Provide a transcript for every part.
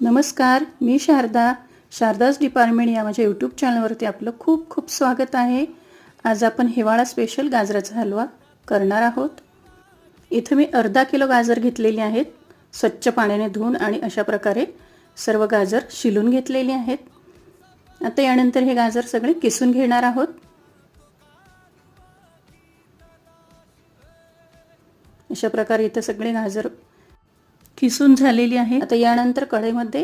नमस्कार, मी शारदास डिपार्टमेंट या माझ्या यूट्यूब चॅनलवरती आपलं खूप खूप स्वागत आहे। आज आपण हिवाळा स्पेशल गाजराचा हलवा करणार आहोत। इथे मी अर्धा किलो गाजर घेतलेले आहेत, स्वच्छ पाण्याने धुवून आणि अशा प्रकारे सर्व गाजर शिलून घेतलेले आहेत। आता यानंतर हे गाजर सगळे किसून घेणार आहोत। अशा प्रकारे इथे सगळे गाजर किसून झालेली आहे। आता यानंतर कढईमध्ये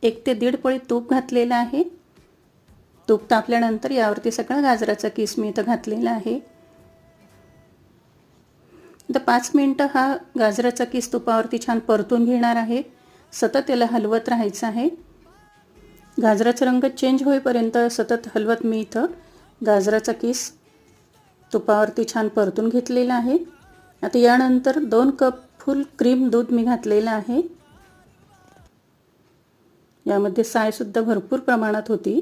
1 ते 1.5 पळी तूप घातलेला आहे। तूप तापल्यानंतर यावरती सगळा गाजराचा किस मी इथे घातलेला आहे। आता 5 मिनिटं हा गाजराचा किस तुपावरती छान परतून घेणार आहे। सतत याला हलवत राहायचं आहे। गाजराचा रंग चेंज होईपर्यंत सतत हलवत मी इथे गाजराचा किस तुपावरती छान परतून घेतलेला आहे। आता यानंतर 2 कप फुल क्रीम दूध मी घातलेलं आहे। यामध्ये साय सुद्धा भरपूर प्रमाणात होती।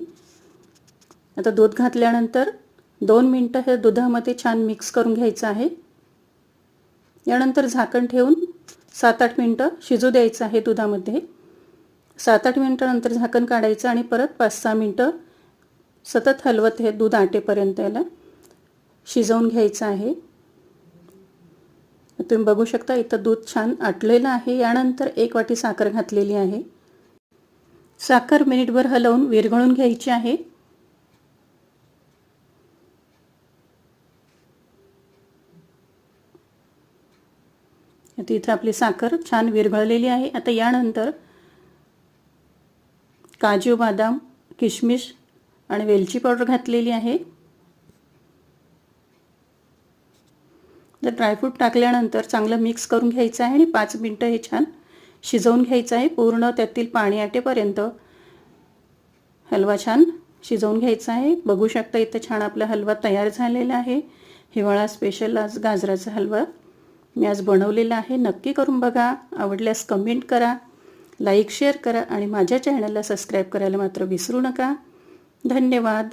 आता दूध घातल्यानंतर 2 मिनिटं हे दुधामध्ये छान मिक्स करून घ्यायचं आहे। यानंतर झाकण ठेवून 7-8 मिनिटं शिजू द्यायचं आहे दुधामध्ये। 7-8 मिनिटांनंतर झाकण काढायचं आणि परत 5-6 मिनिटं सतत हलवत हे दूध आटेपर्यंत याला शिजवून घ्यायचं आहे। तुम्ही बघू शकता इथं दूध छान आटलेलं आहे। यानंतर 1 वाटी साखर घातलेली आहे। साखर मिनिटभर हलवून विरघळून घ्यायची आहे। आता इथे आपली साखर छान विरघळलेली आहे। आता यानंतर काजू, बदाम, किशमिश आणि वेलची पावडर घातलेली आहे। ड्रायफ्रूट टाकल्यानंतर चांगलं मिक्स करून घ्यायचं आहे आणि 5 मिनिटं हे छान शिजवून घ्यायचं आहे। पूर्ण त्यातील पाणी आटेपर्यंत हलवा छान शिजवून घ्यायचा आहे। बघू शकता इथे छान आपला हलवा तयार झालेला आहे। हिवाळा स्पेशल आज गाजराचा हलवा मी आज बनवलेला आहे। नक्की करून बघा। आवडल्यास कमेंट करा, लाईक शेअर करा आणि माझ्या चॅनलला सबस्क्राईब करायला मात्र विसरू नका। धन्यवाद।